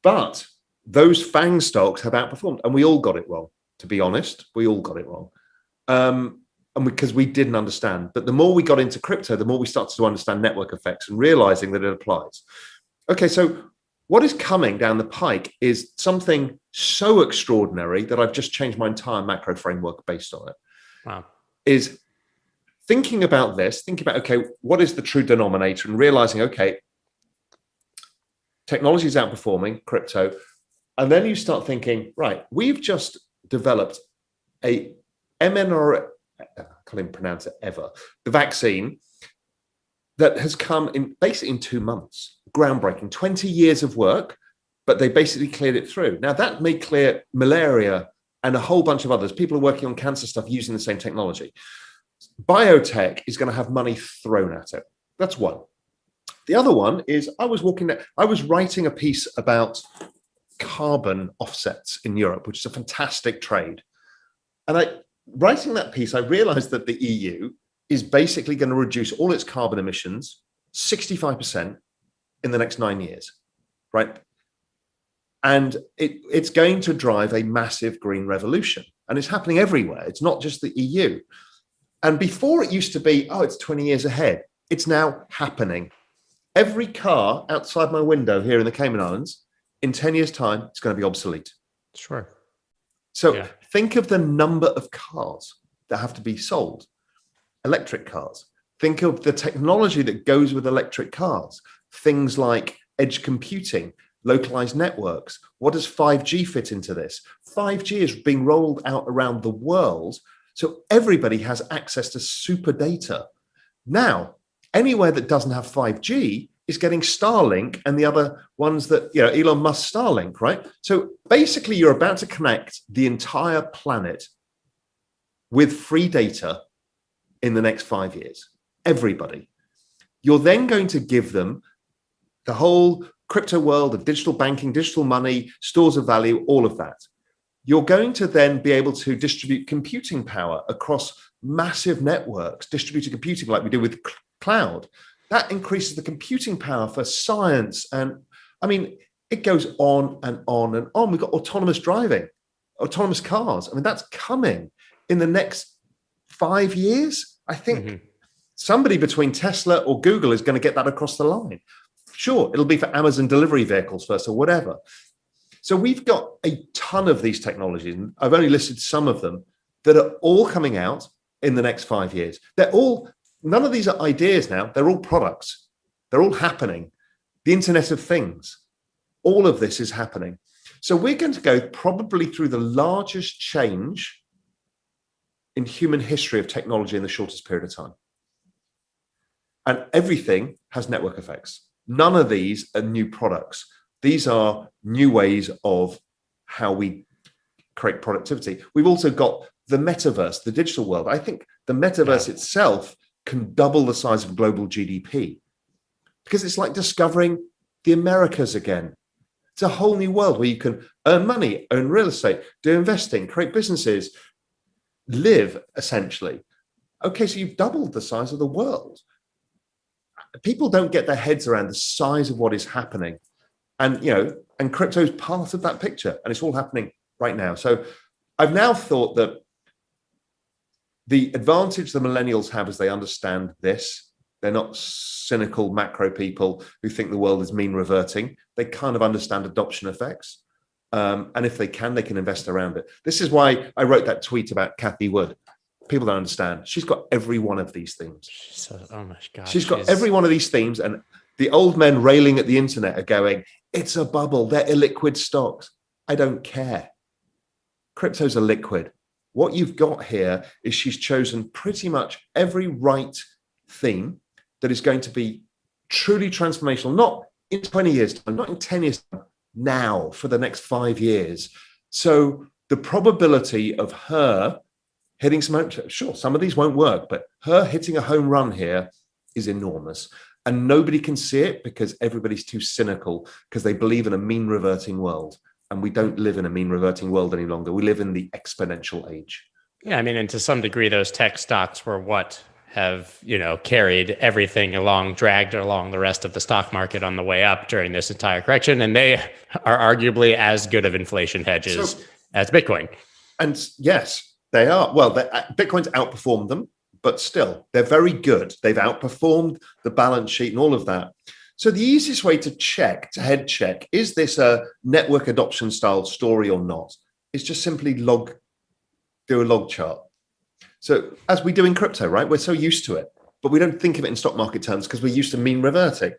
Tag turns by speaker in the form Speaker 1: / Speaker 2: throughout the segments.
Speaker 1: But those FANG stocks have outperformed, and we all got it wrong. To be honest, we all got it wrong. And because we didn't understand. But the more we got into crypto, the more we started to understand network effects and realizing that it applies. Okay, so what is coming down the pike is something so extraordinary that I've just changed my entire macro framework based on it.
Speaker 2: Wow.
Speaker 1: Is thinking about this, thinking about, okay, what is the true denominator, and realizing, okay, technology is outperforming crypto. And then you start thinking, right, we've just developed a mRNA, I can't even pronounce it ever, the vaccine that has come in basically in 2 months, groundbreaking, 20 years of work, but they basically cleared it through. Now that may clear malaria and a whole bunch of others. People are working on cancer stuff using the same technology. Biotech is going to have money thrown at it. That's one. The other one is I was writing a piece about carbon offsets in Europe, which is a fantastic trade. And writing that piece, I realized that the EU is basically going to reduce all its carbon emissions 65% in the next 9 years, right? And it's going to drive a massive green revolution. And it's happening everywhere. It's not just the EU. And before it used to be, oh, it's 20 years ahead. It's now happening. Every car outside my window here in the Cayman Islands, in 10 years' time, it's going to be obsolete.
Speaker 2: Sure.
Speaker 1: So think of the number of cars that have to be sold, electric cars. Think of the technology that goes with electric cars, things like edge computing, localized networks. What does 5G fit into this? 5G is being rolled out around the world, so everybody has access to super data. Now, anywhere that doesn't have 5G is getting Starlink and the other ones that, Elon Musk Starlink, right? So basically you're about to connect the entire planet with free data in the next 5 years, everybody. You're then going to give them the whole crypto world of digital banking, digital money, stores of value, all of that. You're going to then be able to distribute computing power across massive networks, distributed computing like we do with cloud. That increases the computing power for science. And I mean, it goes on and on and on. We've got autonomous driving, autonomous cars. I mean, that's coming in the next 5 years. I think somebody between Tesla or Google is going to get that across the line. Sure, it'll be for Amazon delivery vehicles first or whatever. So we've got a ton of these technologies, and I've only listed some of them that are all coming out in the next 5 years. None of these are ideas now. They're all products. They're all happening. The Internet of Things, all of this is happening. So we're going to go probably through the largest change in human history of technology in the shortest period of time. And everything has network effects. None of these are new products. These are new ways of how we create productivity. We've also got the metaverse, the digital world. I think the metaverse itself can double the size of global GDP because it's like discovering the Americas again. It's a whole new world where you can earn money, own real estate, do investing, create businesses, live essentially. Okay, so you've doubled the size of the world. People don't get their heads around the size of what is happening. And, and crypto is part of that picture, and it's all happening right now. So I've now thought that the advantage the millennials have is they understand this. They're not cynical macro people who think the world is mean reverting. They kind of understand adoption effects. And if they can invest around it. This is why I wrote that tweet about Cathie Wood. People don't understand. She's got every one of these themes.
Speaker 2: Oh my God.
Speaker 1: She's got every one of these themes, and the old men railing at the internet are going, it's a bubble. They're illiquid stocks. I don't care. Cryptos are liquid. What you've got here is she's chosen pretty much every right theme that is going to be truly transformational, not in 20 years time, not in 10 years time, now for the next 5 years. So the probability of her hitting sure, some of these won't work, but her hitting a home run here is enormous. And nobody can see it because everybody's too cynical because they believe in a mean reverting world. And we don't live in a mean reverting world any longer. We live in the exponential age.
Speaker 2: Yeah, I mean, and to some degree, those tech stocks were what, have, carried everything along, dragged along the rest of the stock market on the way up during this entire correction. And they are arguably as good of inflation hedges as Bitcoin.
Speaker 1: And yes, they are. Well, Bitcoin's outperformed them, but still, they're very good. They've outperformed the balance sheet and all of that. So the easiest way to head check, is this a network adoption style story or not, is just simply do a log chart. So as we do in crypto, right? We're so used to it, but we don't think of it in stock market terms because we're used to mean reverting.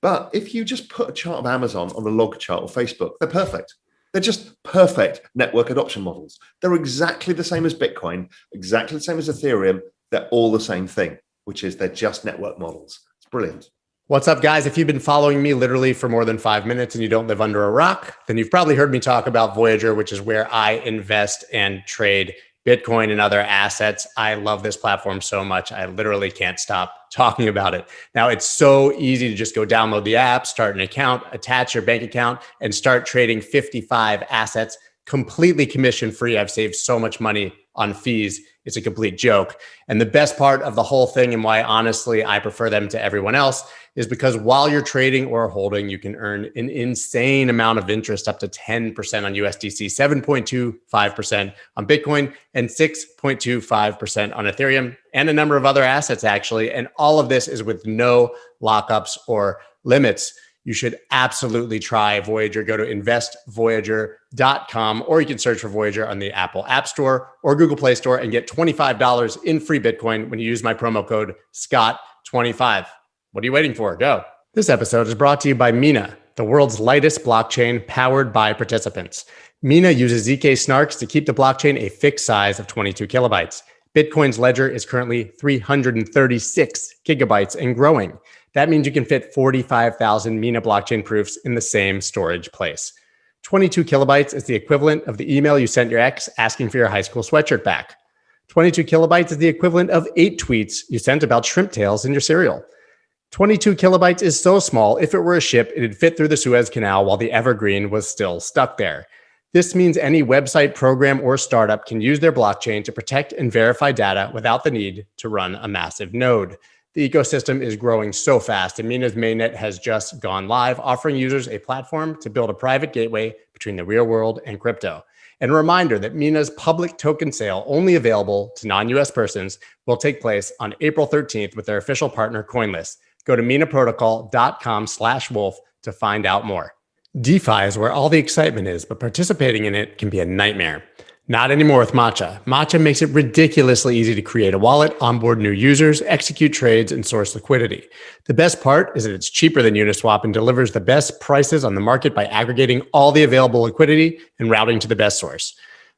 Speaker 1: But if you just put a chart of Amazon on the log chart or Facebook, they're perfect. They're just perfect network adoption models. They're exactly the same as Bitcoin, exactly the same as Ethereum. They're all the same thing, which is they're just network models. It's brilliant.
Speaker 2: What's up, guys? If you've been following me literally for more than 5 minutes and you don't live under a rock, then you've probably heard me talk about Voyager, which is where I invest and trade Bitcoin and other assets. I love this platform so much. I literally can't stop talking about it. Now, it's so easy to just go download the app, start an account, attach your bank account, and start trading 55 assets completely commission free. I've saved so much money on fees. It's a complete joke. And the best part of the whole thing, and why honestly I prefer them to everyone else, is because while you're trading or holding, you can earn an insane amount of interest, up to 10% on USDC, 7.25% on Bitcoin, and 6.25% on Ethereum, and a number of other assets actually. And all of this is with no lockups or limits. You should absolutely try Voyager. Go to investvoyager.com, or you can search for Voyager on the Apple App Store or Google Play Store and get $25 in free Bitcoin when you use my promo code SCOTT25. What are you waiting for? Go. This episode is brought to you by Mina, the world's lightest blockchain powered by participants. Mina uses ZK snarks to keep the blockchain a fixed size of 22 kilobytes. Bitcoin's ledger is currently 336 gigabytes and growing. That means you can fit 45,000 Mina blockchain proofs in the same storage place. 22 kilobytes is the equivalent of the email you sent your ex asking for your high school sweatshirt back. 22 kilobytes is the equivalent of 8 tweets you sent about shrimp tails in your cereal. 22 kilobytes is so small, if it were a ship, it'd fit through the Suez Canal while the Evergreen was still stuck there. This means any website, program, or startup can use their blockchain to protect and verify data without the need to run a massive node. The ecosystem is growing so fast, and Mina's mainnet has just gone live, offering users a platform to build a private gateway between the real world and crypto. And a reminder that Mina's public token sale, only available to non-US persons, will take place on April 13th with their official partner, CoinList. Go to minaprotocol.com/wolf to find out more. DeFi is where all the excitement is, but participating in it can be a nightmare. Not anymore with Matcha. Matcha makes it ridiculously easy to create a wallet, onboard new users, execute trades, and source liquidity. The best part is that it's cheaper than Uniswap and delivers the best prices on the market by aggregating all the available liquidity and routing to the best source.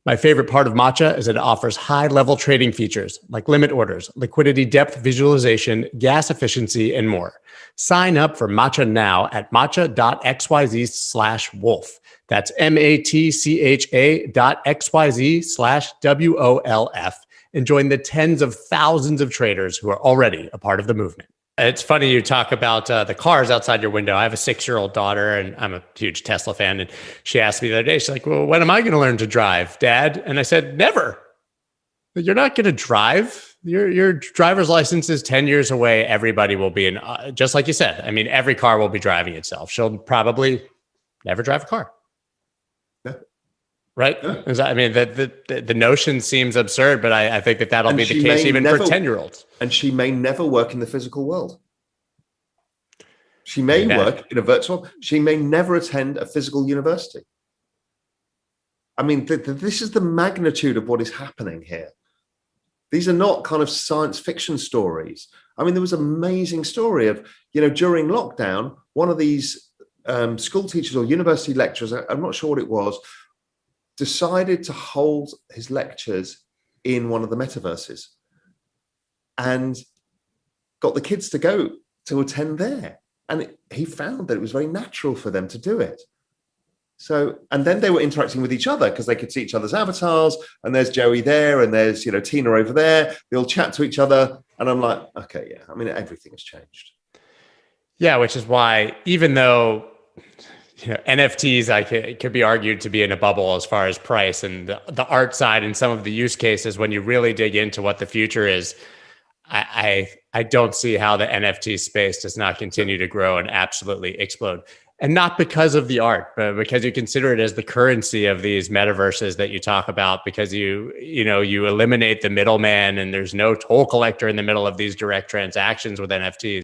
Speaker 2: My favorite part of Matcha is that it offers high-level trading features like limit orders, liquidity depth visualization, gas efficiency, and more. Sign up for Matcha now at matcha.xyz/wolf. That's matcha.xyz/WOLF, and join the tens of thousands of traders who are already a part of the movement. It's funny you talk about the cars outside your window. I have a 6-year-old daughter, and I'm a huge Tesla fan. And she asked me the other day, she's like, well, when am I going to learn to drive, Dad? And I said, never. You're not going to drive. Your driver's license is 10 years away. Everybody will be in, just like you said. I mean, every car will be driving itself. She'll probably never drive a car.
Speaker 1: Yeah.
Speaker 2: Right?
Speaker 1: Yeah.
Speaker 2: I mean, the notion seems absurd, but I think that'll be the case even for 10-year-olds.
Speaker 1: And she may never work in the physical world. She may work in a virtual, she may never attend a physical university. I mean, this is the magnitude of what is happening here. These are not kind of science fiction stories. I mean, there was an amazing story of, during lockdown, one of these school teachers or university lecturers, I'm not sure what it was, decided to hold his lectures in one of the metaverses and got the kids to go to attend there. And he found that it was very natural for them to do it. So, and then they were interacting with each other because they could see each other's avatars, and there's Joey there, and there's, Tina over there. They all chat to each other. And I'm like, okay, yeah, I mean, everything has changed.
Speaker 2: Yeah, which is why, even though NFTs, it could be argued to be in a bubble as far as price and the art side and some of the use cases, when you really dig into what the future is, I don't see how the NFT space does not continue to grow and absolutely explode. And not because of the art, but because you consider it as the currency of these metaverses that you talk about, because you eliminate the middleman and there's no toll collector in the middle of these direct transactions with NFTs.